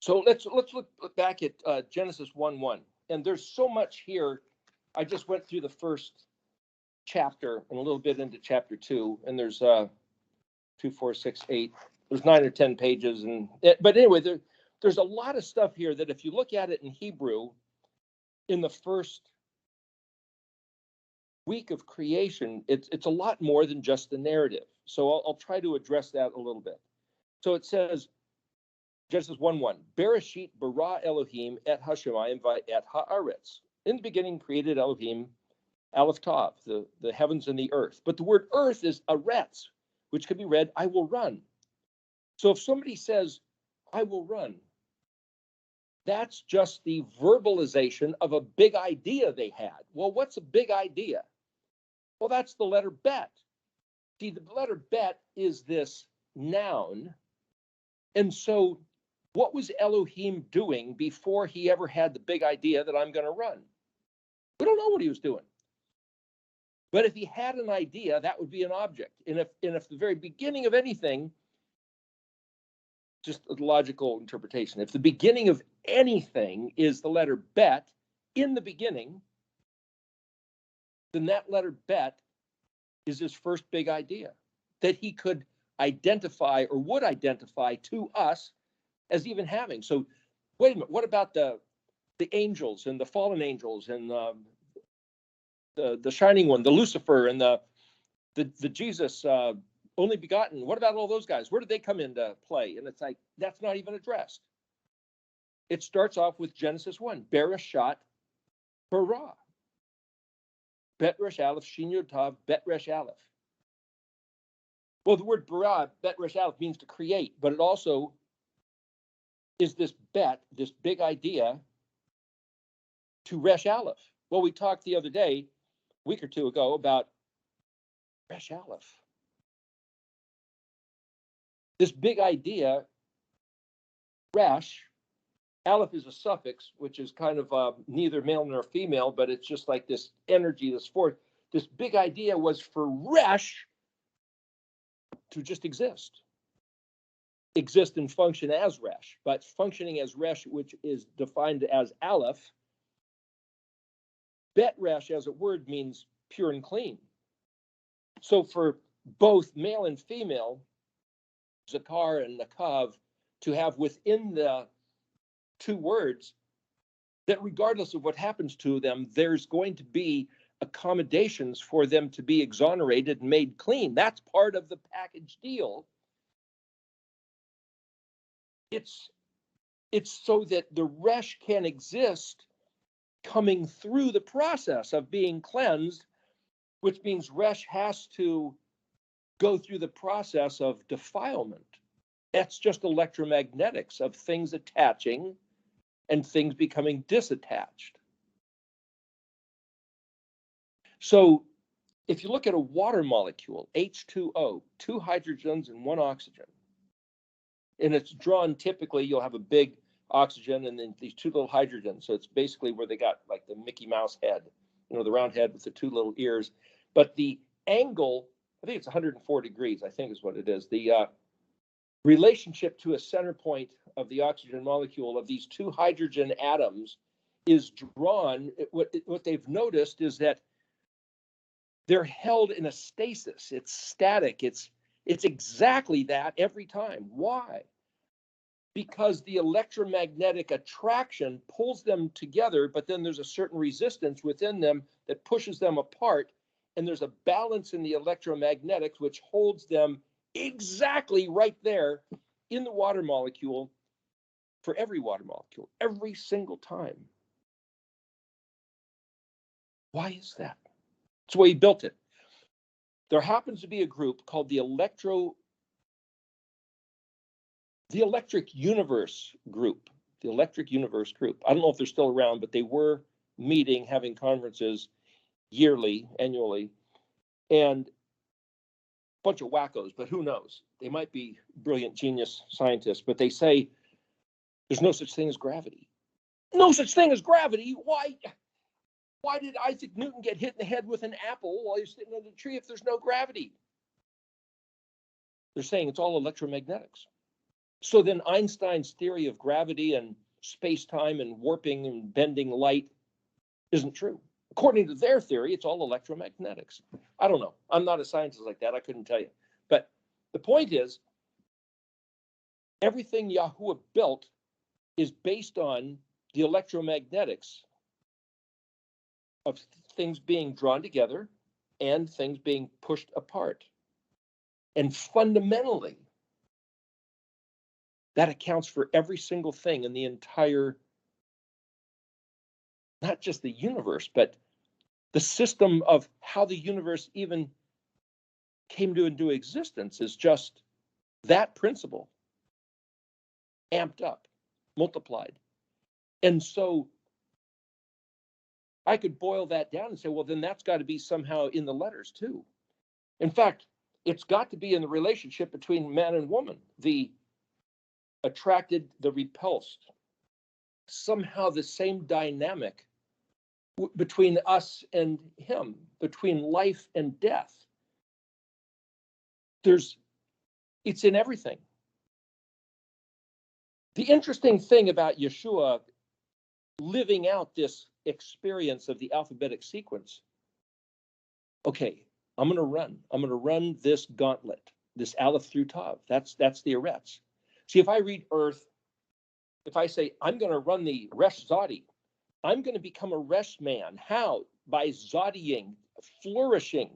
So let's look back at Genesis 1:1, and there's so much here. I just went through the first chapter and a little bit into chapter 2, and there's 2, 4, 6, 8. There's 9 or 10 pages, but anyway, there's a lot of stuff here that if you look at it in Hebrew, in the first week of creation, it's a lot more than just the narrative. So I'll try to address that a little bit. So it says, Genesis 1:1, Bereshit bara Elohim et hashamayim et haaretz. In the beginning created Elohim Aleph Tav, the heavens and the earth. But the word earth is aretz, which could be read, I will run. So if somebody says, I will run, that's just the verbalization of a big idea they had. Well, what's a big idea? Well, that's the letter bet. See, the letter bet is this noun. And so what was Elohim doing before he ever had the big idea that I'm going to run? We don't know what he was doing. But if he had an idea, that would be an object. And if the very beginning of anything, just a logical interpretation, if the beginning of anything is the letter bet in the beginning, then that letter bet is his first big idea that he could identify or would identify to us as even having. So wait a minute, what about the angels and the fallen angels and the shining one, the Lucifer and the Jesus only begotten? What about all those guys? Where did they come into play? And it's like, that's not even addressed. It starts off with Genesis 1, Bereshit bara. Bet Resh Aleph, Shin Yod Tav, Bet Resh Aleph. Well, the word bara, Bet Resh Aleph, means to create, but it also is this bet, this big idea, to Resh Aleph. Well, we talked the other day, a week or two ago, about Resh Aleph. This big idea, Resh, Aleph is a suffix, which is kind of neither male nor female, but it's just like this energy, this force. This big idea was for Resh to just exist and function as Resh. But functioning as Resh, which is defined as Aleph, Bet Resh as a word means pure and clean. So for both male and female, Zakar and Nakav, to have within the two words that regardless of what happens to them, there's going to be accommodations for them to be exonerated and made clean. That's part of the package deal. It's so that the Resh can exist coming through the process of being cleansed, which means Resh has to go through the process of defilement. That's just electromagnetics of things attaching and things becoming disattached. So if you look at a water molecule, H2O, 2 hydrogens and 1 oxygen, and it's drawn typically, you'll have a big oxygen and then these 2 little hydrogens. So it's basically where they got like the Mickey Mouse head, the round head with the 2 little ears. But the angle, I think it's 104 degrees, I think is what it is. The relationship to a center point of the oxygen molecule of these 2 hydrogen atoms is drawn. What they've noticed is that they're held in a stasis. It's static. It's exactly that every time. Why? Because the electromagnetic attraction pulls them together, but then there's a certain resistance within them that pushes them apart. And there's a balance in the electromagnetics, which holds them exactly right there in the water molecule for every water molecule, every single time. Why is that? It's the way he built it. There happens to be a group called the Electric Universe Group. The Electric Universe Group. I don't know if they're still around, but they were meeting, having conferences annually, and a bunch of wackos, but who knows? They might be brilliant genius scientists, but they say there's no such thing as gravity. No such thing as gravity? Why did Isaac Newton get hit in the head with an apple while he's sitting under the tree if there's no gravity? They're saying it's all electromagnetics. So then Einstein's theory of gravity and space-time and warping and bending light isn't true. According to their theory, it's all electromagnetics. I don't know. I'm not a scientist like that. I couldn't tell you. But the point is, everything Yahuwah built is based on the electromagnetics of things being drawn together and things being pushed apart. And fundamentally, that accounts for every single thing in the entire, not just the universe, but the system of how the universe even came into existence is just that principle amped up, multiplied. And so I could boil that down and say, well, then that's got to be somehow in the letters too. In fact, it's got to be in the relationship between man and woman, the attracted, the repulsed, somehow the same dynamic between us and him, between life and death. It's in everything. The interesting thing about Yeshua living out this experience of the alphabetic sequence, okay, I'm going to run this gauntlet, this Aleph through Tav. That's the Eretz. See, if I read Earth, if I say, I'm going to run the Resh Zadi, I'm going to become a Resh man. How? By Zadiing, flourishing.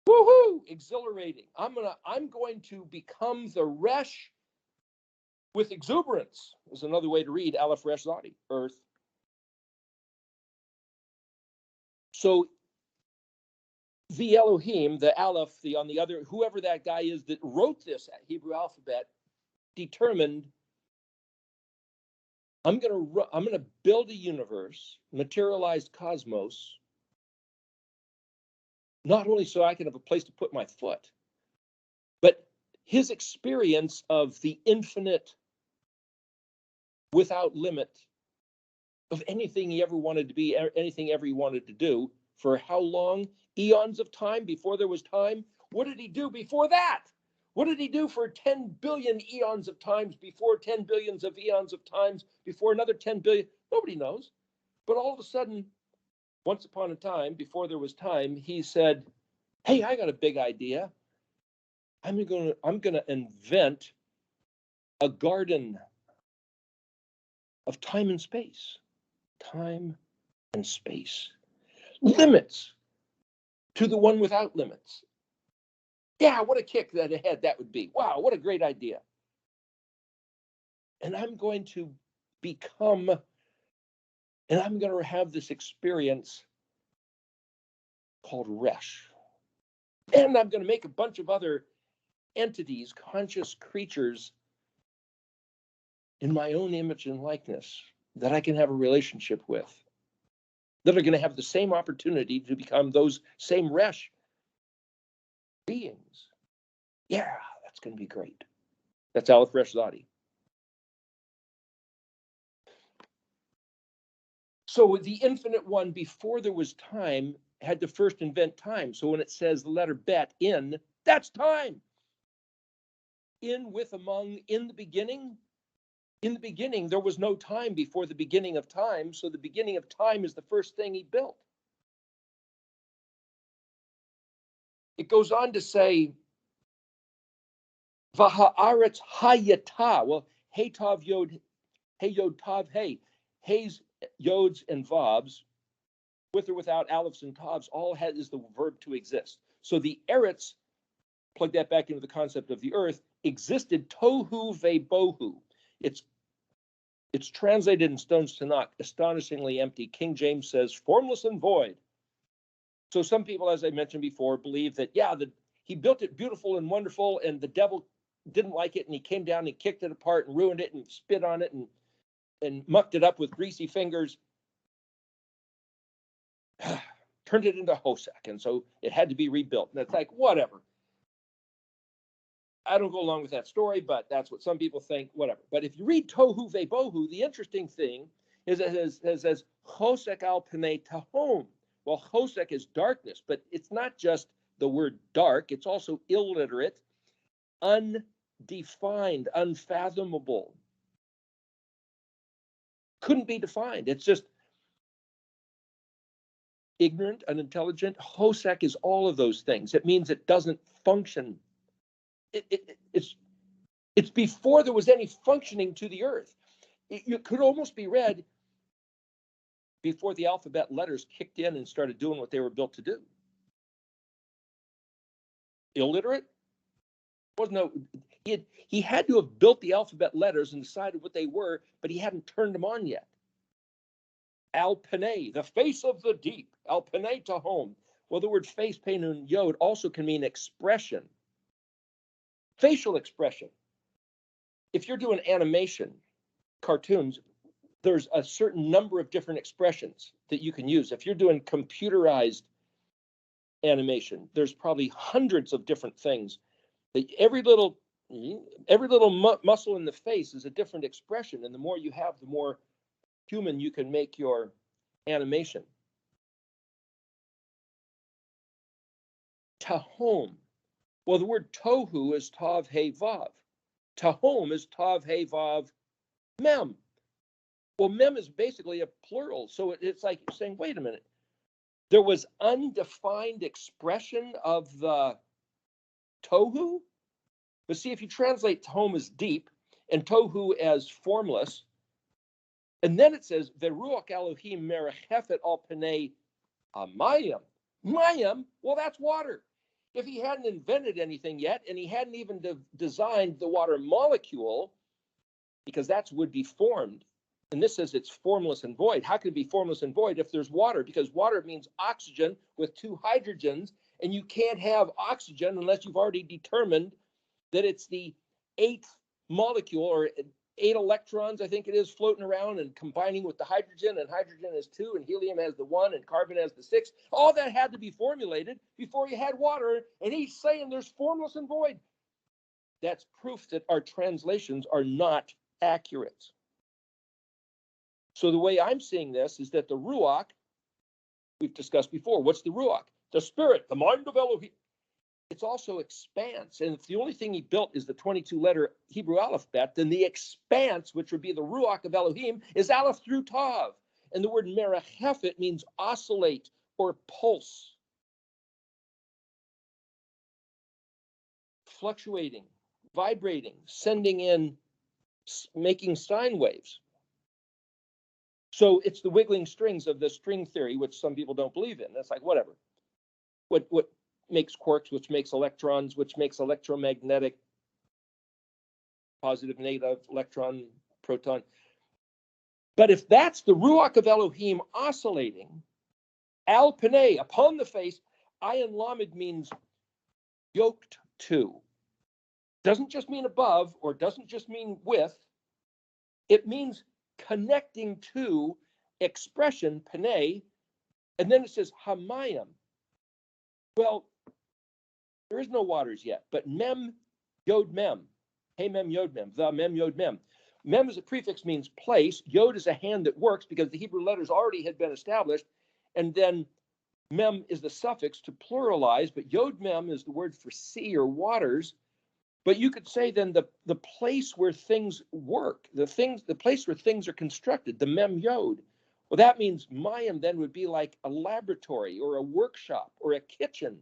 Woohoo! Exhilarating. I'm going to become the Resh with exuberance, is another way to read Aleph Resh Zadi, Earth. So the Elohim, the Aleph, on the other, whoever that guy is that wrote this Hebrew alphabet, determined, I'm going to build a universe, materialized cosmos, not only so I can have a place to put my foot, but his experience of the infinite without limit of anything he ever wanted to be, anything ever he wanted to do, for how long? Eons of time before there was time. What did he do before that? What did he do for 10 billion eons of times before 10 billions of eons of times before another 10 billion? Nobody knows. But all of a sudden, once upon a time, before there was time, he said, hey, I got a big idea. I'm going to invent a garden of time and space. Time and space. Limits to the one without limits. Yeah, what a kick that ahead that would be. Wow, what a great idea. And I'm going to become, and I'm going to have this experience called Resh. And I'm going to make a bunch of other entities, conscious creatures in my own image and likeness that I can have a relationship with, that are going to have the same opportunity to become those same Resh beings. Yeah, that's going to be great. That's Aleph Resh Zadi. So the infinite one, before there was time, had to first invent time. So when it says the letter bet, in, that's time. In, with, among, in the beginning. In the beginning, there was no time before the beginning of time. So the beginning of time is the first thing he built. It goes on to say, Vaha'aretz hayata. Well, hey tav yod, hey yod tav hey. Hey's, yods, and vavs, with or without alephs and tavs, all is the verb to exist. So the eretz, plug that back into the concept of the earth, existed tohu vebohu. It's translated in Stone's Tanakh, astonishingly empty. King James says, formless and void. So some people, as I mentioned before, believe that, he built it beautiful and wonderful, and the devil didn't like it, and he came down and kicked it apart and ruined it and spit on it and mucked it up with greasy fingers, turned it into Hosek, and so it had to be rebuilt. And it's like, whatever. I don't go along with that story, but that's what some people think, whatever. But if you read Tohu Vebohu, the interesting thing is it says Hosek al Pnei Tahom. Well, Hosek is darkness, but it's not just the word dark. It's also illiterate, undefined, unfathomable. Couldn't be defined. It's just ignorant, unintelligent. Hosek is all of those things. It means it doesn't function. It's before there was any functioning to the earth. It could almost be read before the alphabet letters kicked in and started doing what they were built to do. Illiterate? Was no. He had to have built the alphabet letters and decided what they were, but he hadn't turned them on yet. Al-Panay, the face of the deep. Al-Panay Tahom. Well, the word face, pain, and yod also can mean expression. Facial expression. If you're doing animation, cartoons, there's a certain number of different expressions that you can use. If you're doing computerized animation, there's probably hundreds of different things. Every little muscle in the face is a different expression, and the more you have, the more human you can make your animation. Tahom. Well, the word tohu is tav he vav. Tahom is tav he vav mem. Well, mem is basically a plural, so it's like you're saying, wait a minute. There was undefined expression of the tohu. But see, if you translate tahom as deep and tohu as formless, and then it says, Veruach Elohim merechefet al panei amayim. Mayim, well, that's water. If he hadn't invented anything yet, and he hadn't even designed the water molecule, because that would be formed, and this says it's formless and void. How can it be formless and void if there's water? Because water means oxygen with two hydrogens, and you can't have oxygen unless you've already determined that it's the eighth molecule, or 8 electrons, I think it is, floating around and combining with the hydrogen, and hydrogen has 2, and helium has the 1, and carbon has the 6. All that had to be formulated before you had water, and he's saying there's formless and void. That's proof that our translations are not accurate. So the way I'm seeing this is that the Ruach, we've discussed before, what's the Ruach? The spirit, the mind of Elohim. It's also expanse. And if the only thing he built is the 22-letter Hebrew alphabet, then the expanse, which would be the Ruach of Elohim, is Aleph through Tav. And the word merechefet means oscillate or pulse. Fluctuating, vibrating, sending in, making sine waves. So it's the wiggling strings of the string theory, which some people don't believe in. That's like, whatever. What makes quarks, which makes electrons, which makes electromagnetic, positive, negative, electron, proton. But if that's the Ruach of Elohim oscillating, al panei, upon the face, ayin lamed means yoked to. Doesn't just mean above, or doesn't just mean with. It means connecting to expression, panei, and then it says hamayim. Well, there is no waters yet, but mem, yod mem, hey mem, yod mem, the mem, yod mem. Mem as a prefix means place. Yod is a hand that works because the Hebrew letters already had been established. And then mem is the suffix to pluralize, but yod mem is the word for sea or waters. But you could say then the place where things work, the place where things are constructed, the mem yod. Well, that means mayim then would be like a laboratory or a workshop or a kitchen,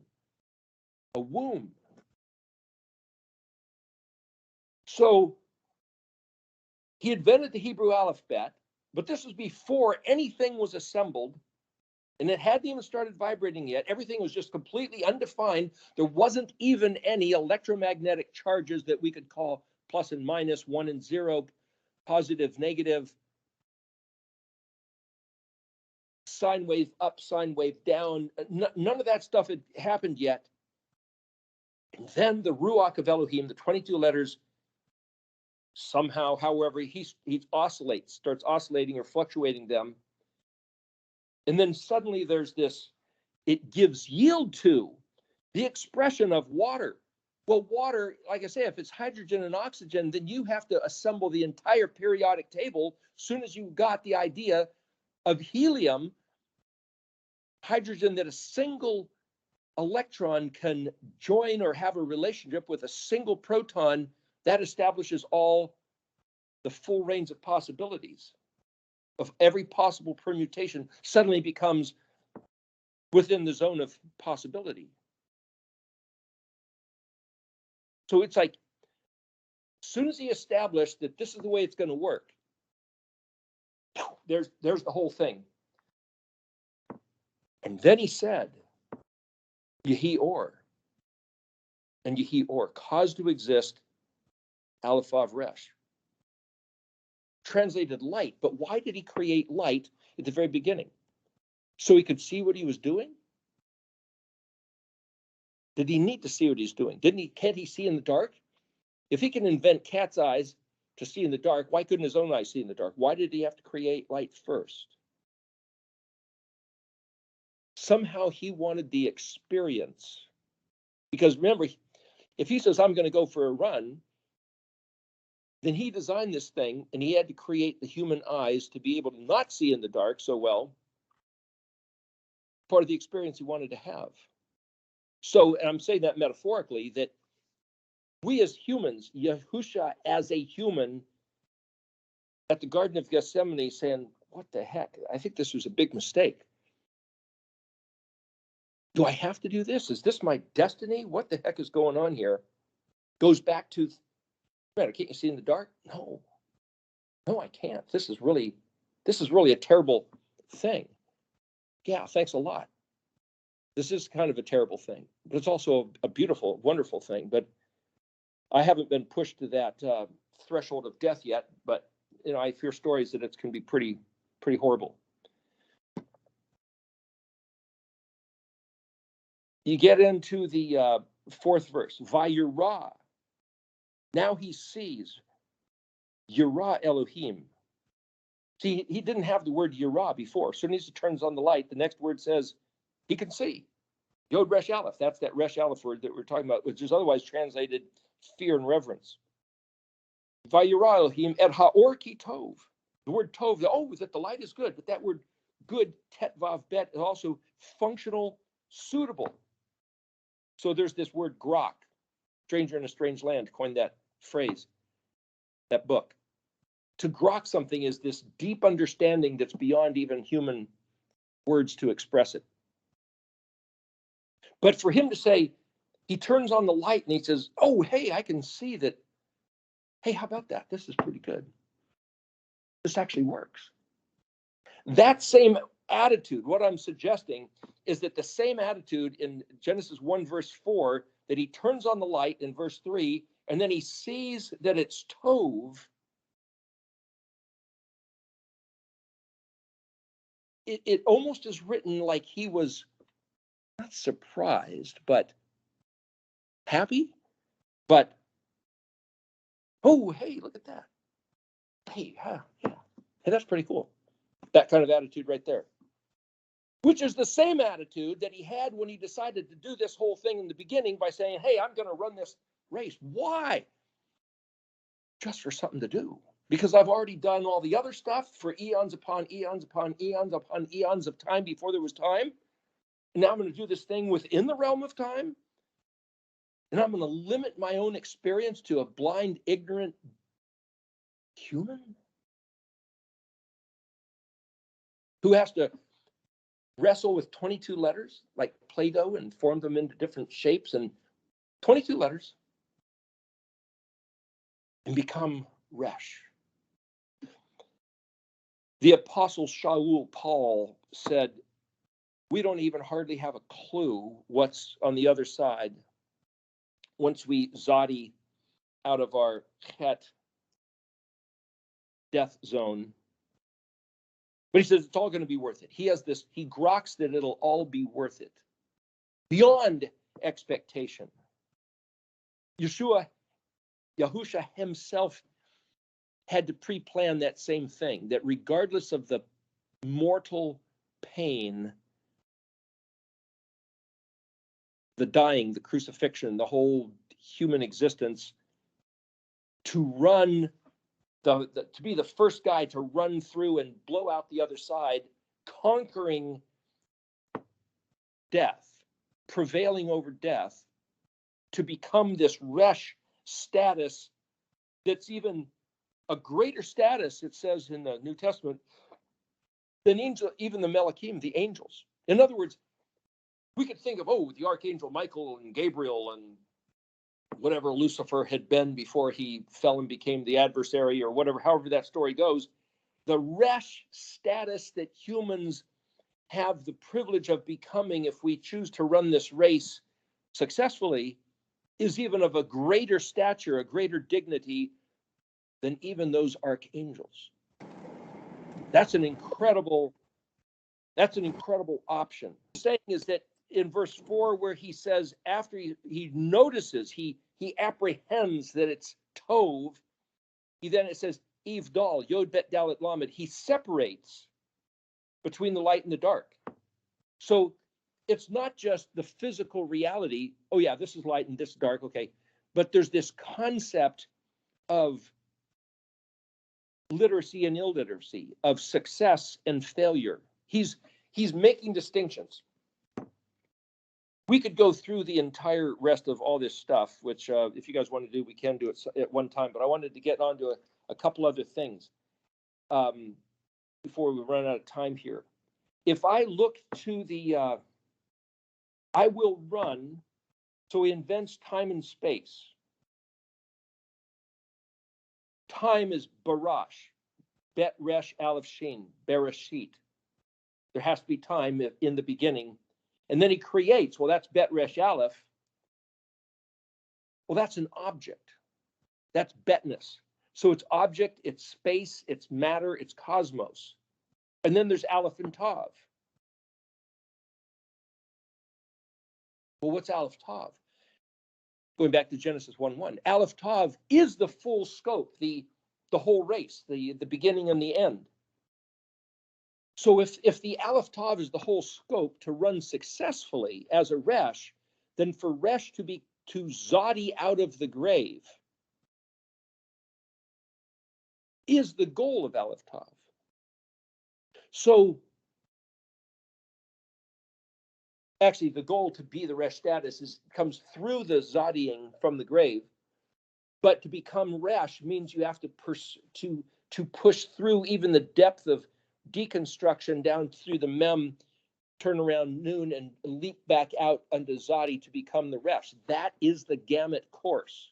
a womb. So he invented the Hebrew alphabet, but this was before anything was assembled, and it hadn't even started vibrating yet. Everything was just completely undefined. There wasn't even any electromagnetic charges that we could call plus and minus, 1 and 0, positive, negative, sine wave up, sine wave down. None of that stuff had happened yet. And then the Ruach of Elohim, the 22 letters, somehow, however, he oscillates, starts oscillating or fluctuating them. And then suddenly there's this, it gives yield to the expression of water. Well, water, like I say, if it's hydrogen and oxygen, then you have to assemble the entire periodic table. As soon as you got the idea of helium, hydrogen, that a single electron can join or have a relationship with a single proton that establishes all the full range of possibilities of every possible permutation suddenly becomes within the zone of possibility. So it's like, as soon as he established that this is the way it's going to work, there's the whole thing. And then he said, Yehi Or. And Yehi Or, caused to exist, Aleph Vav Resh. Translated light, but why did he create light at the very beginning? So he could see what he was doing? Did he need to see what he's doing? Can't he see in the dark? If he can invent cat's eyes to see in the dark, why couldn't his own eyes see in the dark? Why did he have to create light first? Somehow he wanted the experience. Because remember, if he says, I'm going to go for a run, then he designed this thing and he had to create the human eyes to be able to not see in the dark so well. Part of the experience he wanted to have. So, and I'm saying that metaphorically, that we as humans, Yahusha as a human at the Garden of Gethsemane saying, what the heck? I think this was a big mistake. Do I have to do this? Is this my destiny? What the heck is going on here? Goes back to, man, can't you see in the dark? No, I can't. This is really a terrible thing. Yeah, thanks a lot. This is kind of a terrible thing, but it's also a beautiful, wonderful thing. But I haven't been pushed to that threshold of death yet, but I hear stories that it can be pretty horrible. You get into the fourth verse, Vayirah. Now he sees, Yirah Elohim. See, he didn't have the word Yirah before. As soon as he turns on the light, the next word says he can see. Yod Resh Aleph. That's that Resh Aleph word that we're talking about, which is otherwise translated fear and reverence. Vayirah Elohim et ha'or ki tov. The word tov, that the light is good, but that word good, tet vav bet, is also functional, suitable. So there's this word grok, stranger in a strange land, coined that phrase, that book. To grok something is this deep understanding that's beyond even human words to express it. But for him to say, he turns on the light and he says, oh, hey, I can see that. Hey, how about that? This is pretty good. This actually works. That same attitude, what I'm suggesting is that the same attitude in Genesis 1, verse 4, that he turns on the light in verse 3, and then he sees that it's tov. It almost is written like he was not surprised, but happy. But, oh, hey, look at that. Hey, yeah. Hey, that's pretty cool. That kind of attitude right there. Which is the same attitude that he had when he decided to do this whole thing in the beginning by saying, hey, I'm going to run this race. Why? Just for something to do. Because I've already done all the other stuff for eons upon eons upon eons upon eons of time before there was time. And now I'm going to do this thing within the realm of time. And I'm going to limit my own experience to a blind, ignorant human who has to wrestle with 22 letters like Play-Doh and form them into different shapes and 22 letters and become Resh. The apostle Shaul Paul said, we don't even hardly have a clue what's on the other side once we zadi out of our chet death zone. But he says it's all going to be worth it. He groks that it'll all be worth it. Beyond expectation. Yahusha himself had to pre-plan that same thing, that regardless of the mortal pain, the dying, the crucifixion, the whole human existence, to run, to be the first guy to run through and blow out the other side, conquering death, prevailing over death, to become this Resh status that's even a greater status, it says in the New Testament, than angel, even the Malachim, the angels. In other words, we could think of, the Archangel Michael and Gabriel and whatever Lucifer had been before he fell and became the adversary, or whatever, however that story goes. The Resh status that humans have the privilege of becoming if we choose to run this race successfully is even of a greater stature, a greater dignity than even those archangels. That's an incredible option. The saying is that in verse 4, where he says, after he notices, he apprehends that it's Tov, it says, Eve Dal, Yod Bet Dalet Lamed, he separates between the light and the dark. So it's not just the physical reality, this is light and this is dark, okay. But there's this concept of literacy and illiteracy, of success and failure. He's making distinctions. We could go through the entire rest of all this stuff, which if you guys want to do, we can do it at one time. But I wanted to get on to a couple other things before we run out of time here. If I look to the, I will run, so he invents time and space. Time is barash, bet resh aleph shin, bereshit. There has to be time in the beginning. And then he creates, that's bet resh aleph. Well, that's an object. That's betness. So it's object, it's space, it's matter, it's cosmos. And then there's aleph and tav. Well, what's aleph tav? Going back to Genesis 1:1, aleph tav is the full scope, the whole race, the beginning and the end. So if the aleph tav is the whole scope to run successfully as a resh, then for resh to zadi out of the grave is the goal of aleph tav. So actually, the goal to be the resh status comes through the zadiing from the grave, but to become resh means you have to push through even the depth of deconstruction down through the mem, turn around noon, and leap back out unto zadi to become the resh. That is the gamut course.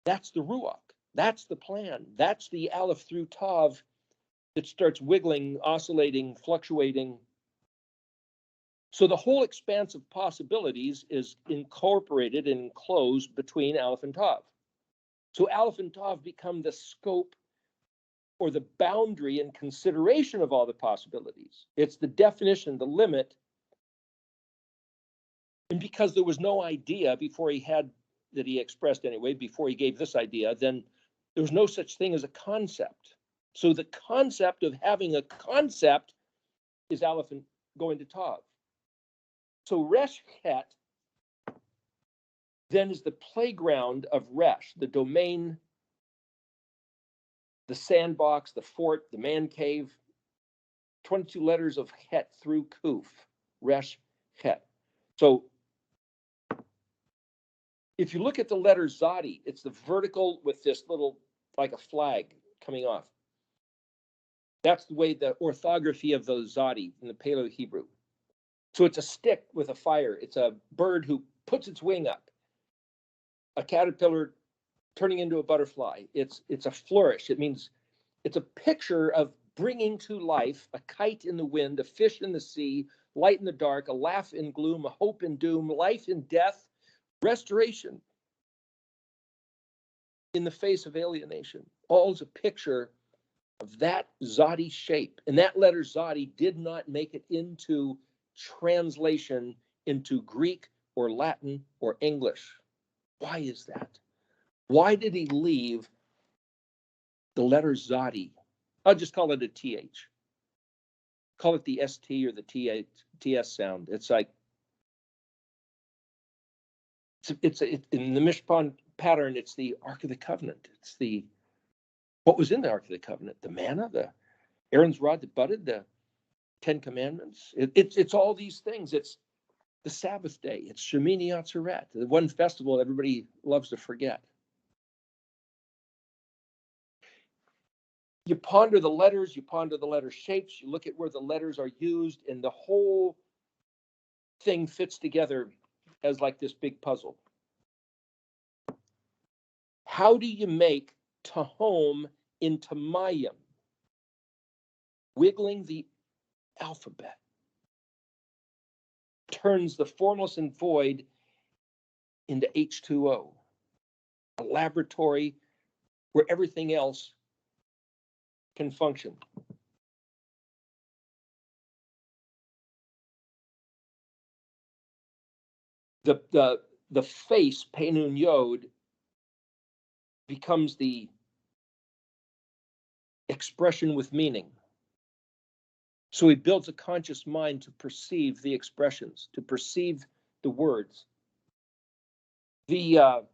That's the ruach. That's the plan. That's the aleph through tav that starts wiggling, oscillating, fluctuating. So the whole expanse of possibilities is incorporated and enclosed between aleph and tav. So aleph and tav become the scope or the boundary and consideration of all the possibilities. It's the definition, the limit. And because there was no idea before that he expressed anyway, before he gave this idea, then there was no such thing as a concept. So the concept of having a concept is aleph and going to tav. So resh het then is the playground of resh, the domain, the sandbox, the fort, the man cave. 22 letters of het through kuf, resh het. So if you look at the letter zadi, it's the vertical with this little, like a flag coming off. That's the way the orthography of the zadi in the Paleo-Hebrew. So it's a stick with a fire. It's a bird who puts its wing up. A caterpillar turning into a butterfly. It's a flourish. It means it's a picture of bringing to life a kite in the wind, a fish in the sea, light in the dark, a laugh in gloom, a hope in doom, life in death, restoration in the face of alienation. All is a picture of that zadi shape. And that letter zadi did not make it into translation into Greek or Latin or English. Why is that? Why did he leave the letter zadi? I'll just call it a th. Call it the st or the ts sound. It's like it's in the Mishpan pattern. It's the Ark of the Covenant. It's what was in the Ark of the Covenant: the manna, the Aaron's rod that budded, the 10 Commandments. It's all these things. It's the Sabbath day. It's Shemini Atzeret, the one festival everybody loves to forget. You ponder the letters, you ponder the letter shapes, you look at where the letters are used, and the whole thing fits together as like this big puzzle. How do you make Tahom into Mayim? Wiggling the alphabet turns the formless and void into H2O, a laboratory where everything else can function. The face, Peinun Yod, becomes the expression with meaning. So he builds a conscious mind to perceive the expressions, to perceive the words. In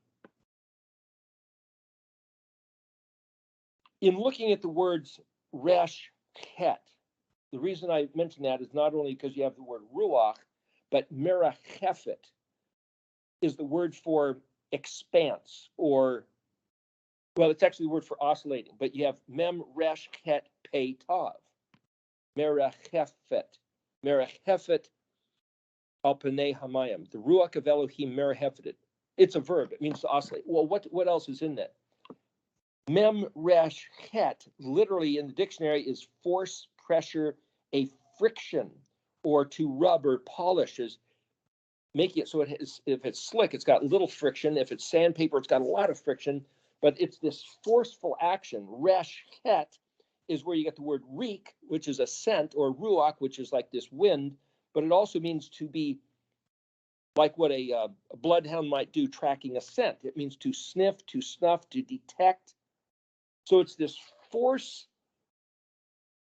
looking at the words resh, het, the reason I mention that is not only because you have the word ruach, but merachefet is the word for expanse, or, well, it's actually the word for oscillating, but you have mem, resh, het, pei, tav. Merachefet al panei hamayim. The ruach of Elohim merachefeted. It's a verb. It means to oscillate. Well, what else is in that? Mem resh het literally in the dictionary is force, pressure, a friction, or to rub or polish, is making it so it is, if it's slick, it's got little friction. If it's sandpaper, it's got a lot of friction. But it's this forceful action. Resh het is where you get the word reek, which is a scent, or ruach, which is like this wind. But it also means to be like what a bloodhound might do, tracking a scent. It means to sniff, to snuff, to detect. So it's this force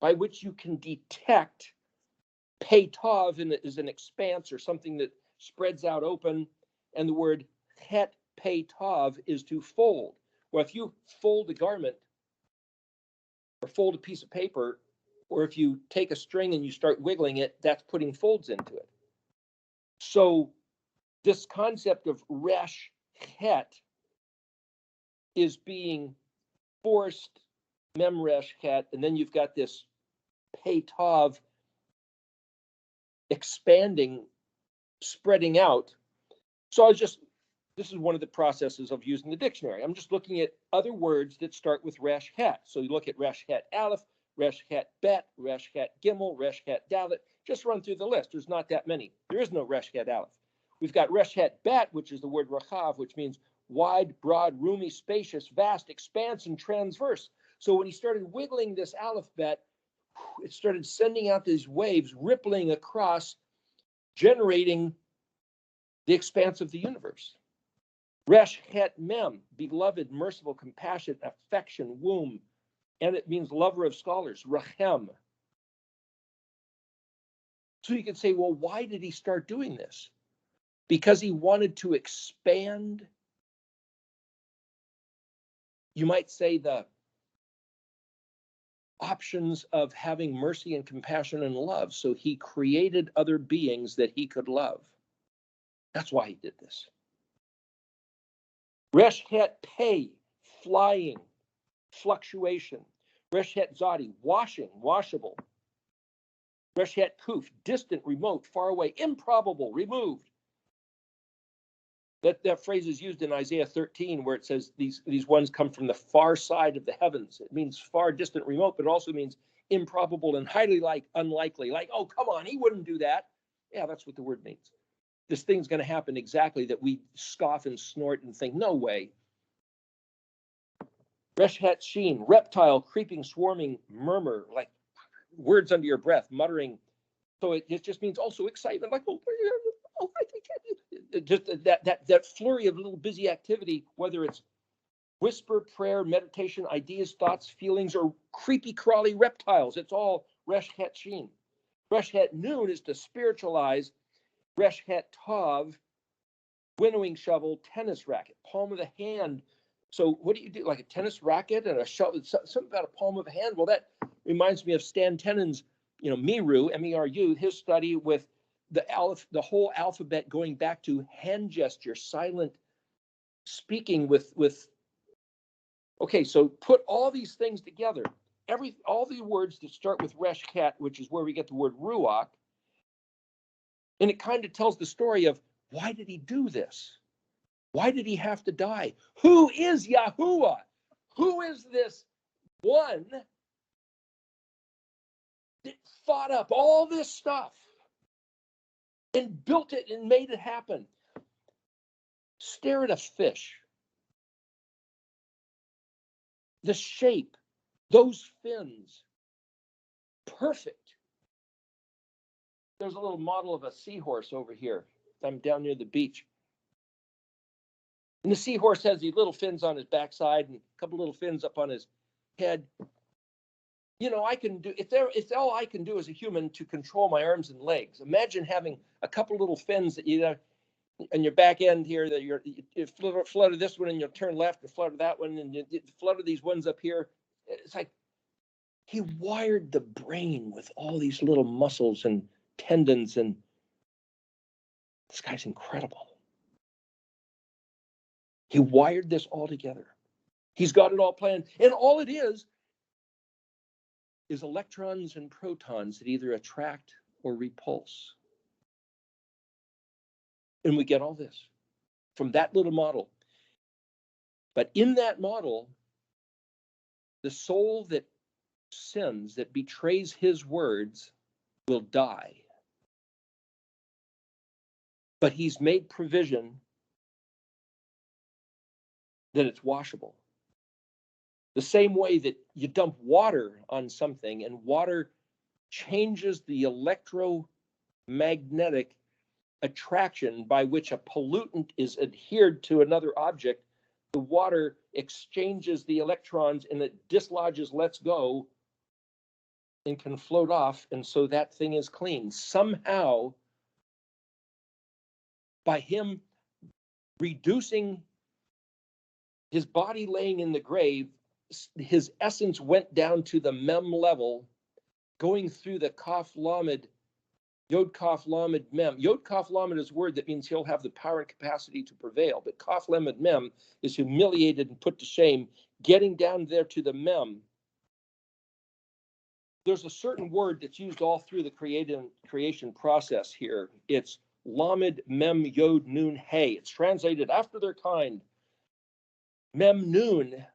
by which you can detect. Peitav is an expanse or something that spreads out open. And the word het peitav is to fold. Well, if you fold a garment or fold a piece of paper, or if you take a string and you start wiggling it, that's putting folds into it. So this concept of resh het is being forced, mem resh het, and then you've got this peitav expanding, spreading out. So this is one of the processes of using the dictionary. I'm just looking at other words that start with resh het. So you look at resh het aleph, resh het bet, resh het gimel, resh het dalet. Just run through the list. There's not that many. There is no resh het aleph. We've got resh het bet, which is the word rachav, which means wide, broad, roomy, spacious, vast, expanse, and transverse. So when he started wiggling this aleph bet, it started sending out these waves, rippling across, generating the expanse of the universe. Resh het mem, beloved, merciful, compassionate, affection, womb. And it means lover of scholars, rachem. So you could say, well, why did he start doing this? Because he wanted to expand, you might say, the options of having mercy and compassion and love. So he created other beings that he could love. That's why he did this. Resh het pei, flying, fluctuation. Resh het zadi, washing, washable. Resh het kuf, distant, remote, far away, improbable, removed. That phrase is used in Isaiah 13, where it says these ones come from the far side of the heavens. It means far, distant, remote, but it also means improbable and highly unlikely. Like, oh, come on, he wouldn't do that. Yeah, that's what the word means. This thing's going to happen exactly that we scoff and snort and think, no way. Resh het sheen, reptile, creeping, swarming, murmur, like words under your breath, muttering. So it just means also excitement, like, oh, I think just that flurry of little busy activity, whether it's whisper, prayer, meditation, ideas, thoughts, feelings, or creepy, crawly reptiles. It's all resh het sheen. Resh het noon is to spiritualize. Resh het tav, winnowing shovel, tennis racket, palm of the hand. So what do you do? Like a tennis racket and a shovel, something about a palm of the hand. Well, that reminds me of Stan Tenon's, Meru, M-E-R-U, his study with the whole alphabet going back to hand gesture, silent speaking with. Okay, so put all these things together all the words that start with resh ket, which is where we get the word ruach, and it kind of tells the story of why did he do this? Why did he have to die? Who is Yahuwah? Who is this one that thought up all this stuff and built it and made it happen? Stare at a fish. The shape, those fins, perfect. There's a little model of a seahorse over here. I'm down near the beach. And the seahorse has these little fins on his backside and a couple little fins up on his head. I can do, it's all I can do as a human to control my arms and legs. Imagine having a couple little fins that you on your back end here, that you flutter this one and you'll turn left and flutter that one and you flutter these ones up here. It's like he wired the brain with all these little muscles and tendons, and this guy's incredible. He wired this all together. He's got it all planned. And all it is electrons and protons that either attract or repulse. And we get all this from that little model. But in that model, the soul that sins, that betrays his words, will die. But he's made provision that it's washable. The same way that you dump water on something and water changes the electromagnetic attraction by which a pollutant is adhered to another object, the water exchanges the electrons and it dislodges, lets go, and can float off, and so that thing is clean. Somehow, by him reducing his body laying in the grave, his essence went down to the mem level, going through the kaf lamed, yod kaf lamed mem. Yod kaf lamed is a word that means he'll have the power and capacity to prevail, but kaf lamed mem is humiliated and put to shame, getting down there to the mem. There's a certain word that's used all through the creation process here. It's lamed mem yod nun hey. It's translated after their kind. Mem nun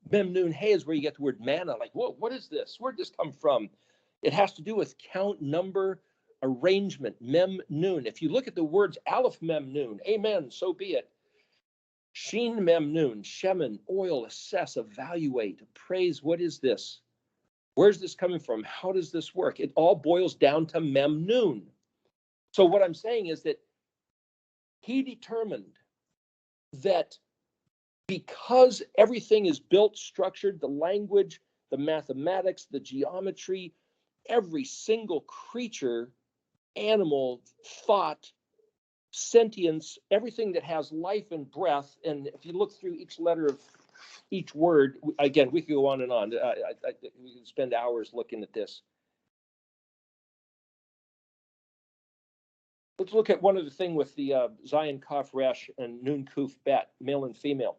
hey is where you get the word manna. Like, whoa, what is this? Where'd this come from? It has to do with count, number, arrangement. Mem nun. If you look at the words aleph mem nun, amen, so be it. Shin mem nun, shemen, oil, assess, evaluate, appraise. What is this? Where's this coming from? How does this work? It all boils down to mem nun. So what I'm saying is that he determined that because everything is built, structured, the language, the mathematics, the geometry, every single creature, animal, thought, sentience, everything that has life and breath, and if you look through each letter of each word, again, we could go on and on. We could spend hours looking at this. Let's look at one other thing with the Zayin Kaf Resh and Nun Kuf Bet, male and female.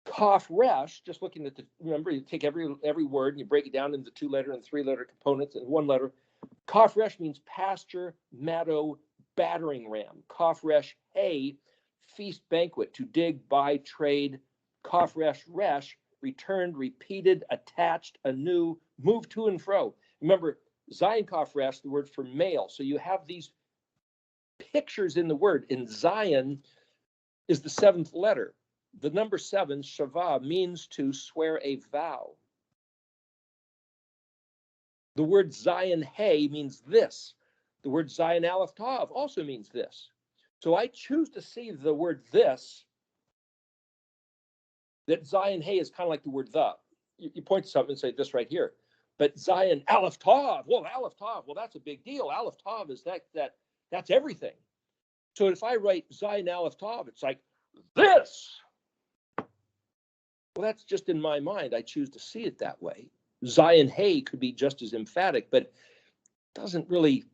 Kaf Resh, just looking at remember, you take every word and you break it down into 2-letter and 3-letter components and 1 letter. Kaf Resh means pasture, meadow, battering ram. Kaf Resh Hey, feast, banquet, to dig, buy, trade. Kaf Resh Resh, returned, repeated, attached, anew, moved to and fro. Remember, Zayin Kaf Resh, the word for male. So you have these pictures in the word. In Zayin is the 7th letter. The number 7, Shavah, means to swear a vow. The word Zayin Hey means this. The word Zayin Aleph Tav also means this. So I choose to see the word this, that Zayin Hey is kind of like the word the. You point to something and say this right here. But Zayin Aleph Tav, Aleph Tav, that's a big deal. Aleph Tav is that's everything. So if I write Zayin Aleph Tav, it's like this. Well, that's just in my mind. I choose to see it that way. Zayin Hey could be just as emphatic, but doesn't really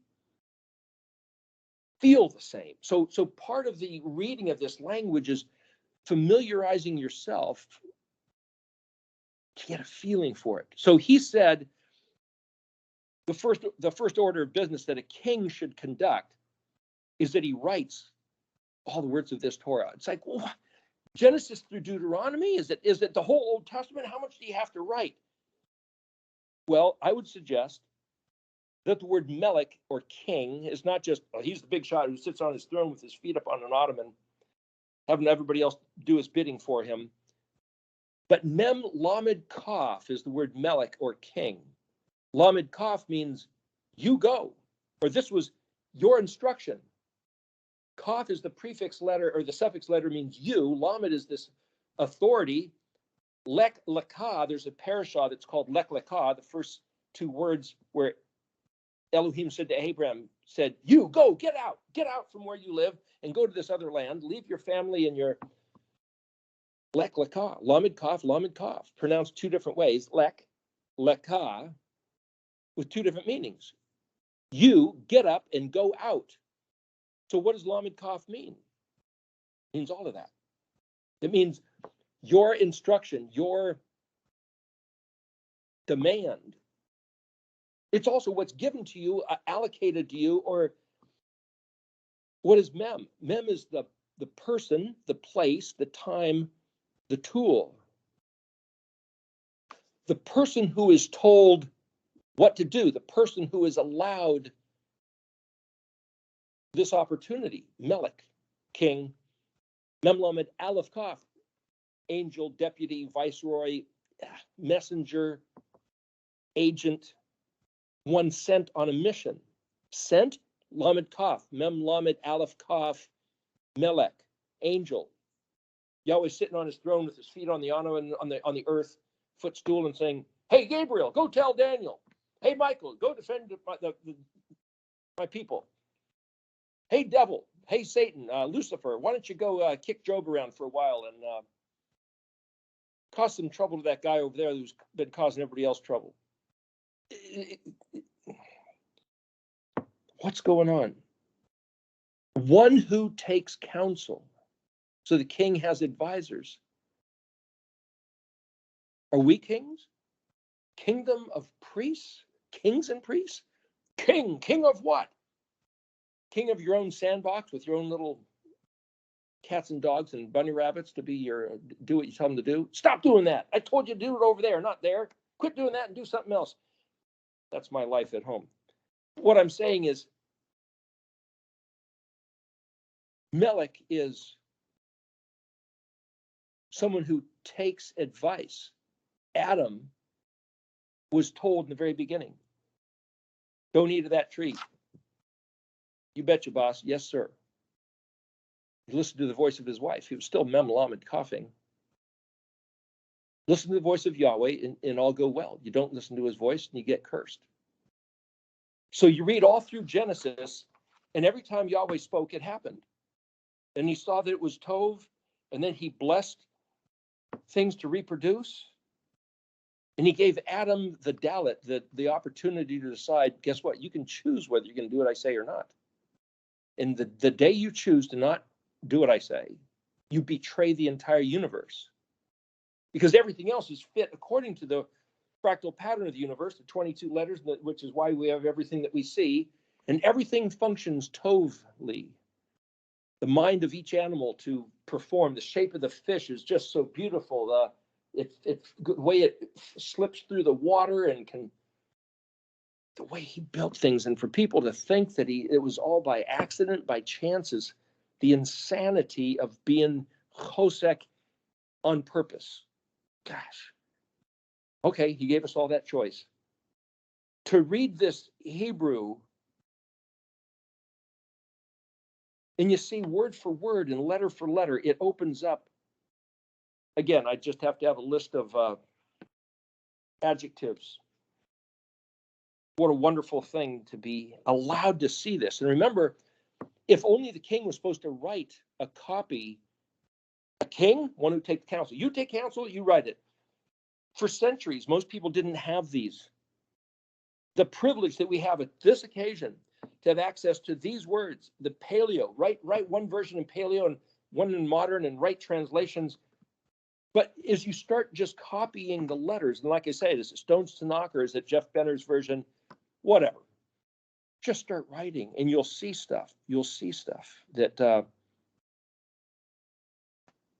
feel the same. So part of the reading of this language is familiarizing yourself to get a feeling for it. So he said the first order of business that a king should conduct is that he writes all the words of this Torah. It's like, well, Genesis through Deuteronomy? Is it the whole Old Testament? How much do you have to write? Well, I would suggest that the word melech, or king, is not just, he's the big shot who sits on his throne with his feet up on an ottoman, having everybody else do his bidding for him. But mem lamed kaf is the word melech, or king. Lamed kaf means you go, or this was your instruction. Kaf is the prefix letter, or the suffix letter means you. Lamed is this authority. Lek lekah, there's a parashah that's called lek lekah, the first two words where Elohim said to Abraham, said, you go, get out from where you live and go to this other land, leave your family and your lek lekah, lamed kaf, pronounced two different ways, lek, lekah, with two different meanings. You get up and go out. So what does lamed kaf mean? It means all of that. It means your instruction, your demand. It's also what's given to you, allocated to you, or what is mem? Mem is the person, the place, the time, the tool. The person who is told what to do, the person who is allowed this opportunity, melech, king, mem lamed aleph kaf, angel, deputy, viceroy, messenger, agent, one sent on a mission. Sent, lamed kaf, mem lamed aleph kaf, melech, angel. Yahweh sitting on his throne with his feet on the on the earth footstool and saying, hey, Gabriel, go tell Daniel. Hey, Michael, go defend my people. Hey, devil. Hey, Satan, Lucifer, why don't you go kick Job around for a while and cause some trouble to that guy over there who's been causing everybody else trouble. What's going on? One who takes counsel. So the king has advisors. Are we kings? Kingdom of priests? Kings and priests? King of what? King of your own sandbox with your own little cats and dogs and bunny rabbits to be your, do what you tell them to do? Stop doing that. I told you to do it over there, not there. Quit doing that and do something else. That's my life at home. What I'm saying is, melech is someone who takes advice. Adam was told in the very beginning, don't eat of that tree. You betcha, boss. Yes, sir. He listened to the voice of his wife. He was still mem lamed coughing. Listen to the voice of Yahweh and all go well. You don't listen to his voice and you get cursed. So you read all through Genesis, and every time Yahweh spoke, it happened. And he saw that it was Tov, and then he blessed things to reproduce. And he gave Adam the dalit, the opportunity to decide, guess what? You can choose whether you're going to do what I say or not. And the day you choose to not do what I say, you betray the entire universe. Because everything else is fit according to the fractal pattern of the universe, the 22 letters, which is why we have everything that we see. And everything functions tovely. The mind of each animal to perform. The shape of the fish is just so beautiful. The way it slips through the water and the way he built things, and for people to think that it was all by accident, by chance, is the insanity of being chosek on purpose. Gosh. Okay, he gave us all that choice. To read this Hebrew, and you see word for word and letter for letter, it opens up. Again, I just have to have a list of adjectives. What a wonderful thing to be allowed to see this. And remember, if only the king was supposed to write a copy, a king, one who takes counsel. You take counsel, you write it. For centuries, most people didn't have these. The privilege that we have at this occasion to have access to these words, the paleo, write one version in paleo and one in modern, and write translations. But as you start just copying the letters, and like I say, is it Stones to Knocker? Is it Jeff Benner's version? Whatever. Just start writing, and you'll see stuff. You'll see stuff that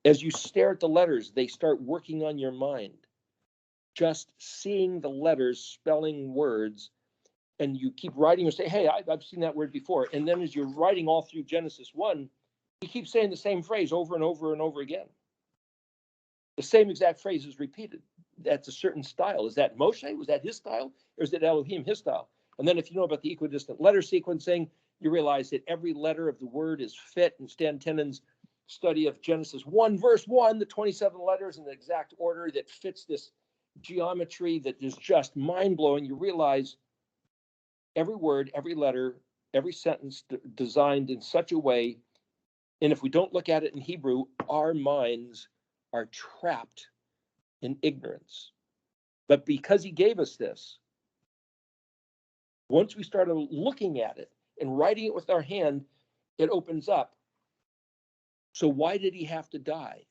as you stare at the letters, they start working on your mind. Just seeing the letters, spelling words, and you keep writing and say, hey, I've seen that word before. And then as you're writing all through Genesis 1, you keep saying the same phrase over and over and over again. The same exact phrase is repeated. That's a certain style. Is that Moshe? Was that his style? Or is it Elohim, his style? And then if you know about the equidistant letter sequencing, you realize that every letter of the word is fit. And Stan Tenon's study of Genesis 1, verse 1, the 27 letters in the exact order that fits this geometry that is just mind-blowing. You realize every word, every letter, every sentence designed in such a way. And if we don't look at it in Hebrew, our minds are trapped in ignorance. But because he gave us this, once we started looking at it and writing it with our hand, it opens up. So why did he have to die?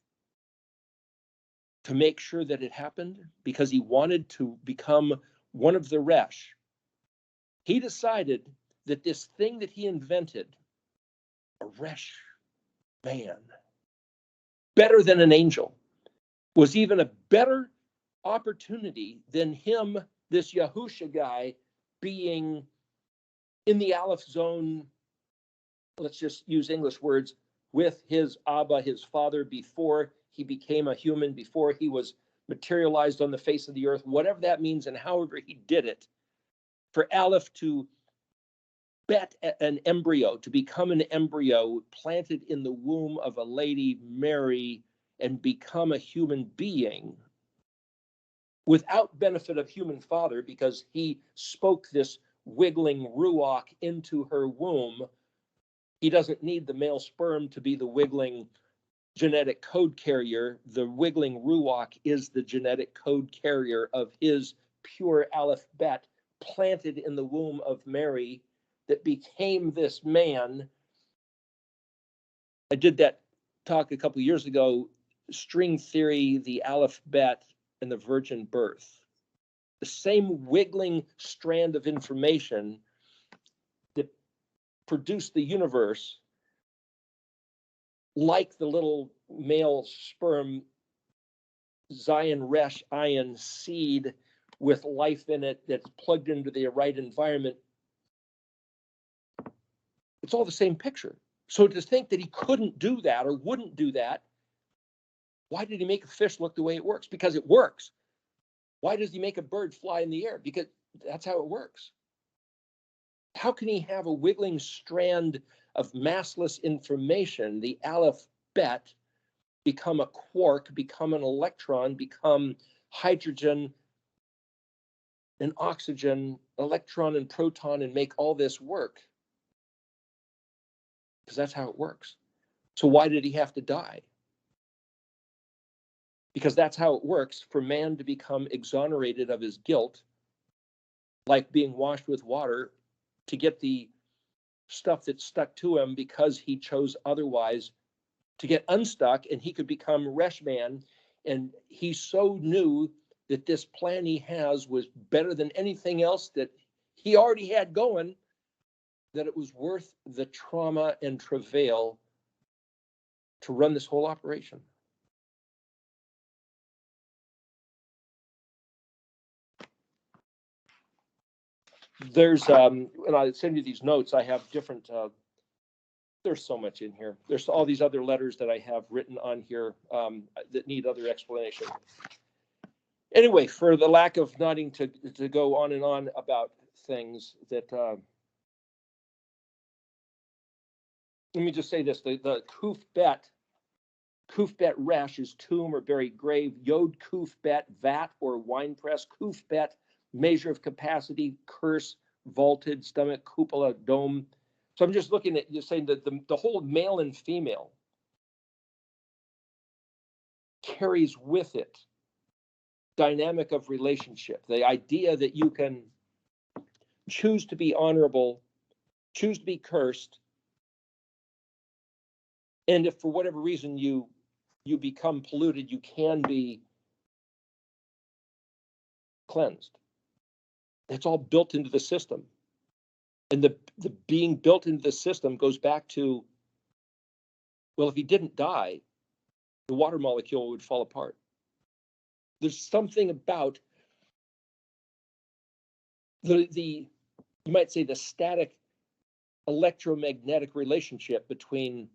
To make sure that it happened? Because he wanted to become one of the Resh. He decided that this thing that he invented, a Resh man, better than an angel, was even a better opportunity than him, this Yahusha guy, being in the Aleph zone, let's just use English words, with his Abba, his father, before he became a human, before he was materialized on the face of the earth, whatever that means and however he did it. For Aleph to bet an embryo, to become an embryo planted in the womb of a lady, Mary, and become a human being without benefit of human father, because he spoke this wiggling ruach into her womb. He doesn't need the male sperm to be the wiggling genetic code carrier. The wiggling ruach is the genetic code carrier of his pure Aleph Bet planted in the womb of Mary that became this man. I did that talk a couple of years ago, string theory, the Aleph Bet, and the virgin birth. The same wiggling strand of information that produced the universe, like the little male sperm Zion Resh Ayin seed with life in it that's plugged into the right environment. It's all the same picture. So to think that he couldn't do that or wouldn't do that, why did he make a fish look the way it works? Because it works. Why does he make a bird fly in the air? Because that's how it works. How can he have a wiggling strand of massless information, the Aleph Bet, become a quark, become an electron, become hydrogen and oxygen, electron and proton, and make all this work? Because that's how it works. So why did he have to die? Because that's how it works for man to become exonerated of his guilt, like being washed with water, to get the stuff that's stuck to him because he chose otherwise, to get unstuck, and he could become Resh man. And he so knew that this plan he has was better than anything else that he already had going, that it was worth the trauma and travail to run this whole operation. There's, and I send you these notes, I have different, there's so much in here. There's all these other letters that I have written on here that need other explanation. Anyway, for the lack of needing to go on and on about things that, let me just say this, the Kuf Bet Resh is tomb or buried grave, Yod Kuf Bet vat or wine press, Kuf Bet measure of capacity, curse, vaulted, stomach, cupola, dome. So I'm just looking at, you're saying that the whole male and female carries with it dynamic of relationship, the idea that you can choose to be honorable, choose to be cursed, and if for whatever reason you you become polluted, you can be cleansed. It's all built into the system. And the being built into the system goes back to, well, if he didn't die, the water molecule would fall apart. There's something about the you might say the static electromagnetic relationship between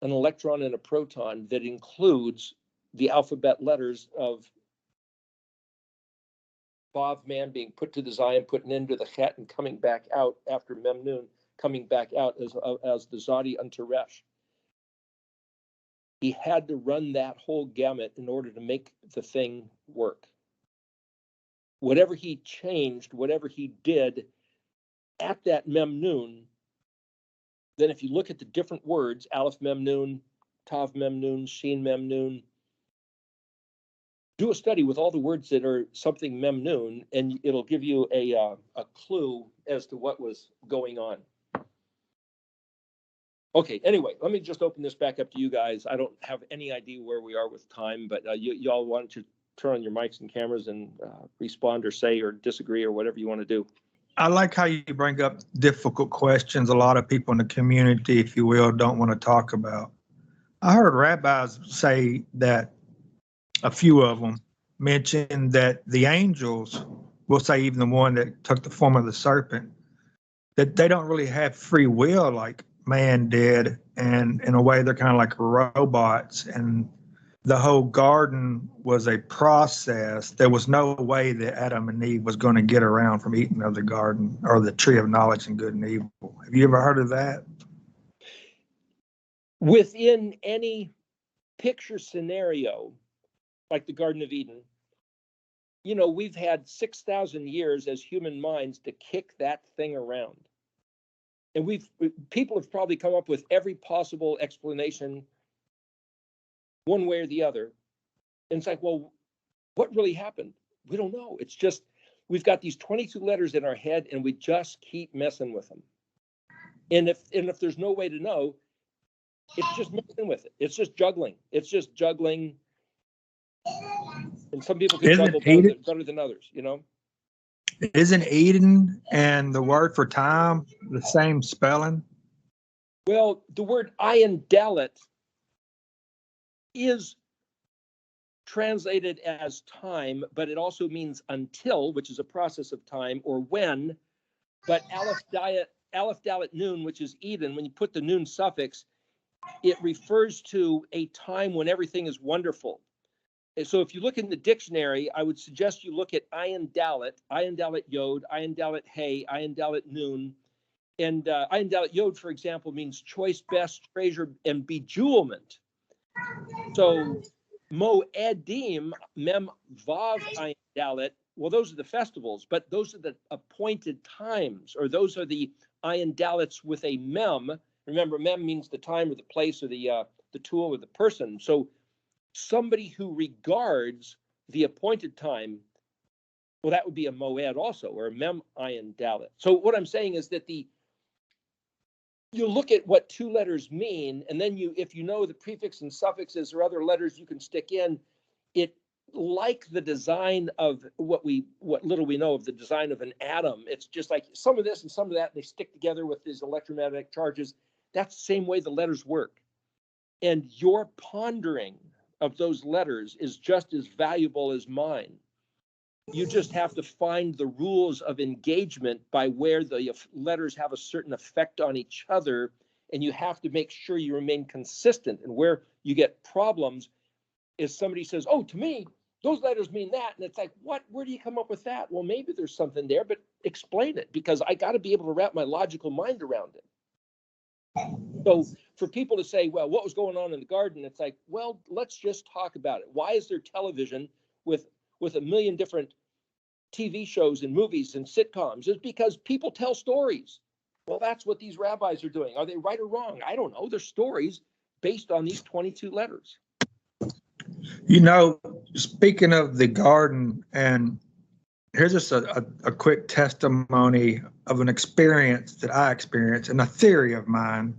an electron and a proton that includes the alphabet letters of Vav man being put to the Zion, putting into the Chet, and coming back out after Mem Nun, coming back out as the Zadi unto Resh. He had to run that whole gamut in order to make the thing work. Whatever he changed, whatever he did at that Mem Nun, then if you look at the different words, Aleph Mem Nun, Tav Mem Nun, Shin Mem Nun, do a study with all the words that are something Mem Nun, and it'll give you a clue as to what was going on. Okay, anyway, let me just open this back up to you guys. I don't have any idea where we are with time, but y'all want to turn on your mics and cameras and respond or say or disagree or whatever you want to do. I like how you bring up difficult questions a lot of people in the community, if you will, don't want to talk about. I heard rabbis say that a few of them mentioned that the angels, we'll say even the one that took the form of the serpent, that they don't really have free will like man did, and in a way they're kind of like robots, and the whole garden was a process. There was no way that Adam and Eve was going to get around from eating of the garden or the tree of knowledge and good and evil. Have you ever heard of that? Within any picture scenario, like the Garden of Eden, you know, we've had 6,000 years as human minds to kick that thing around. And people have probably come up with every possible explanation one way or the other. And it's like, well, what really happened? We don't know. It's just, we've got these 22 letters in our head and we just keep messing with them. And if there's no way to know, it's just messing with it. It's just juggling. It's just juggling. And some people can juggle better than others, you know? Isn't Eden and the word for time the same spelling? Well, the word Ayin Dalet is translated as time, but it also means until, which is a process of time, or when. But Aleph Dalet Nun, which is Eden, when you put the Nun suffix, it refers to a time when everything is wonderful. And so if you look in the dictionary, I would suggest you look at Ayin Dalet Yod, Ayin Dalet Hey, Ayin Dalet Nun. And Ayin Dalet Yod, for example, means choice, best, treasure, and bejewelment. So Moedim, Mem Vav Ayin Dalet, well, those are the festivals, but those are the appointed times, or those are the Ayin Dalets with a Mem. Remember, Mem means the time or the place or the tool or the person. So somebody who regards the appointed time, well, that would be a Moed also, or a Mem Ayin Dalet. So what I'm saying is that you look at what two letters mean, and then if you know the prefix and suffixes or other letters you can stick in, it, like the design of what little we know of the design of an atom, it's just like some of this and some of that, and they stick together with these electromagnetic charges. That's the same way the letters work. And your pondering of those letters is just as valuable as mine. You just have to find the rules of engagement by where the letters have a certain effect on each other, and you have to make sure you remain consistent. And where you get problems is somebody says, oh, to me, those letters mean that. And it's like, what? Where do you come up with that? Well, maybe there's something there, but explain it, because I got to be able to wrap my logical mind around it. So for people to say, well, what was going on in the garden? It's like, well, let's just talk about it. Why is there television with a million different TV shows and movies and sitcoms? It's because people tell stories. Well, that's what these rabbis are doing. Are they right or wrong? I don't know. They're stories based on these 22 letters. You know, speaking of the garden, and here's just a quick testimony of an experience that I experienced, and a theory of mine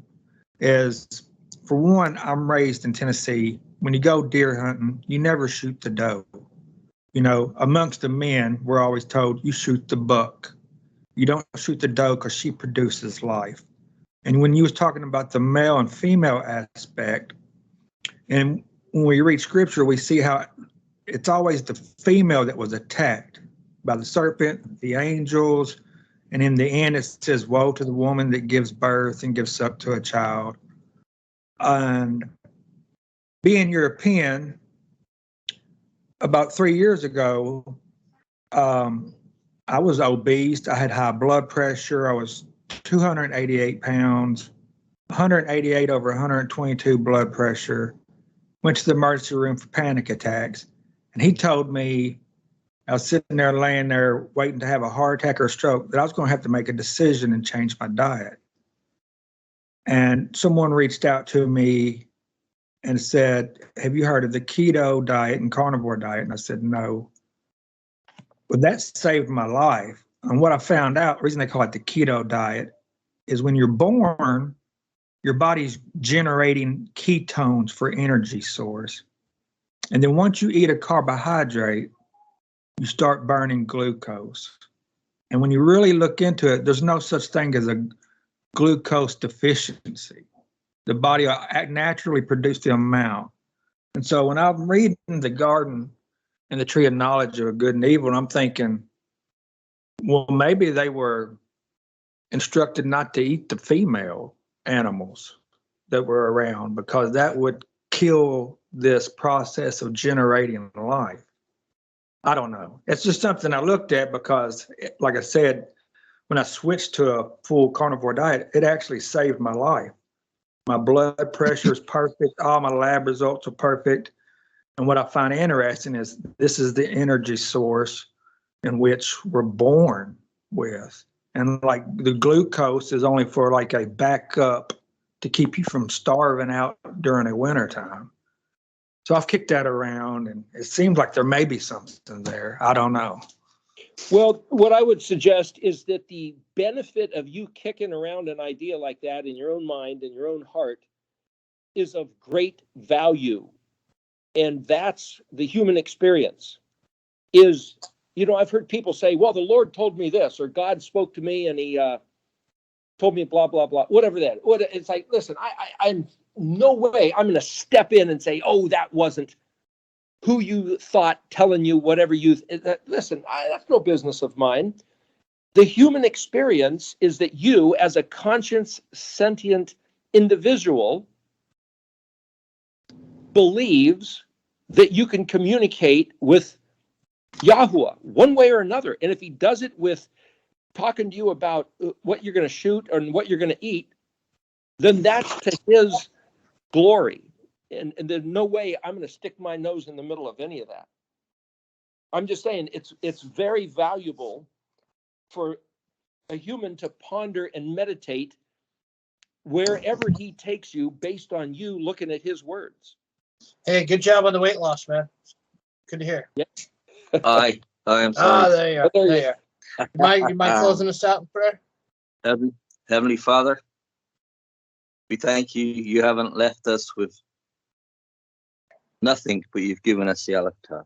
is, for one, I'm raised in Tennessee, when you go deer hunting, you never shoot the doe. You know, amongst the men, we're always told you shoot the buck. You don't shoot the doe because she produces life. And when you was talking about the male and female aspect, and when we read scripture, we see how it's always the female that was attacked by the serpent, the angels, and in the end it says, woe to the woman that gives birth and gives up to a child. And being European, about 3 years ago, I was obese. I had high blood pressure. I was 288 pounds, 188 over 122 blood pressure. Went to the emergency room for panic attacks. And he told me, I was sitting there laying there waiting to have a heart attack or a stroke, that I was going to have to make a decision and change my diet. And someone reached out to me and said, have you heard of the keto diet and carnivore diet? And I said, no. But that saved my life. And what I found out, the reason they call it the keto diet, is when you're born, your body's generating ketones for energy source. And then once you eat a carbohydrate, you start burning glucose. And when you really look into it, there's no such thing as a glucose deficiency. The body will naturally produce the amount. And so when I'm reading the garden and the tree of knowledge of good and evil, and I'm thinking, well, maybe they were instructed not to eat the female animals that were around because that would kill this process of generating life. I don't know. It's just something I looked at because, like I said, when I switched to a full carnivore diet, it actually saved my life. My blood pressure is perfect. All my lab results are perfect. And what I find interesting is this is the energy source in which we're born with. And like the glucose is only for like a backup to keep you from starving out during the wintertime. So I've kicked that around and it seems like there may be something there. I don't know. Well, what I would suggest is that the benefit of you kicking around an idea like that in your own mind and your own heart is of great value. And that's the human experience is, you know, I've heard people say, well, the Lord told me this, or God spoke to me and he told me blah, blah, blah, whatever that. It's like, listen, I'm no way I'm going to step in and say, oh, that wasn't who you thought telling you whatever you, listen, that's no business of mine. The human experience is that you, as a conscious, sentient individual, believes that you can communicate with Yahuwah one way or another. And if he does it with talking to you about what you're going to shoot and what you're going to eat, then that's to his glory. And there's no way I'm going to stick my nose in the middle of any of that. I'm just saying it's very valuable for a human to ponder and meditate wherever he takes you based on you looking at his words. Hey, good job on the weight loss, man. Good to hear. Yeah. I am sorry. There you are. There you There you are. You mind closing us out in prayer? Heavenly Father, we thank you. You haven't left us with nothing, but you've given us the Alakta.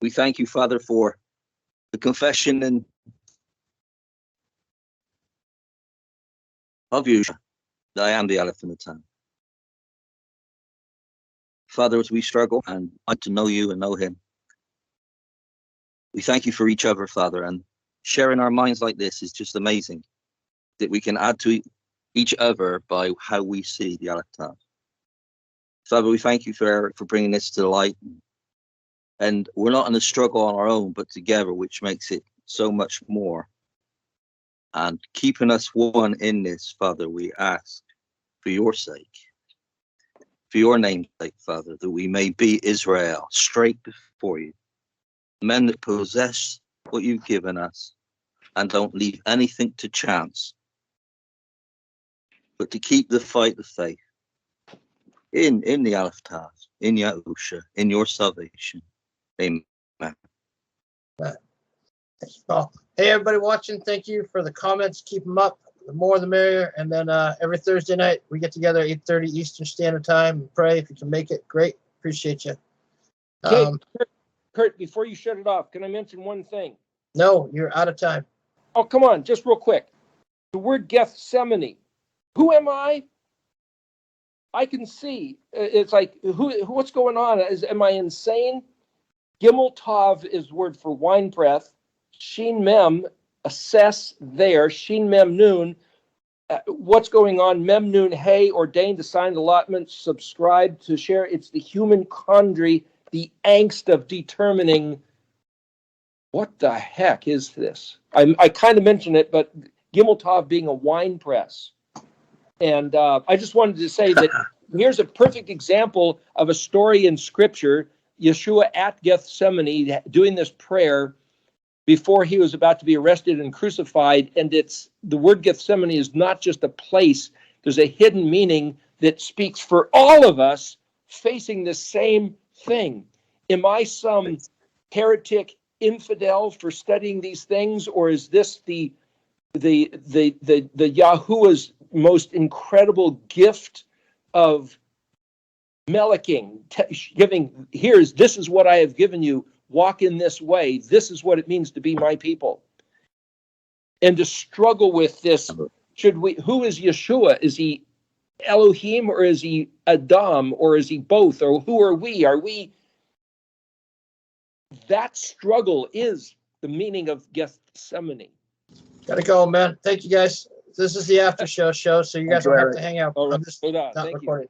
We thank you, Father, for the confession and of you that I am the Aleph in the town. Father, as we struggle and want to know you and know him, we thank you for each other, Father, and sharing our minds like this is just amazing, that we can add to each other by how we see the Alakta. Father, we thank you for bringing this to the light. And we're not in a struggle on our own, but together, which makes it so much more. And keeping us one in this, Father, we ask for your sake, for your name's sake, Father, that we may be Israel, straight before you, men that possess what you've given us and don't leave anything to chance, but to keep the fight of faith in the Aleph Tav, in Yahusha, in your salvation. Amen. Thanks, Paul. Hey, everybody watching, thank you for the comments. Keep them up. the more the merrier. And then every Thursday night we get together at 8:30 Eastern Standard Time and pray. If you can make it, great. Appreciate you. Okay, Kurt, before you shut it off, can I mention one thing? No, you're out of time. Oh, come on, just real quick. The word Gethsemane. Who am I? I can see. It's like, what's going on? Am I insane? Gimel Tav is word for wine breath. Shin Mem, assess there. Shin Mem Nun. What's going on? Mem Nun Hey, ordained, assigned, allotment, subscribed to share. It's the human quandary, the angst of determining what the heck is this? I kind of mentioned it, but Gimel Tav being a wine press. And I just wanted to say that here's a perfect example of a story in Scripture. Yeshua at Gethsemane doing this prayer before he was about to be arrested and crucified. And it's the word Gethsemane is not just a place. There's a hidden meaning that speaks for all of us facing the same thing. Am I some heretic infidel for studying these things, or is this the Yahuwah's most incredible gift of melicking, giving, this is what I have given you, walk in this way, this is what it means to be my people. And to struggle with this, who is Yeshua? Is he Elohim, or is he Adam, or is he both, or who are we? That struggle is the meaning of Gethsemane. Gotta go, man. Thank you, guys. This is the after show, so you guys will have to hang out. All right. I'm just Hold on. not Thank you. recording.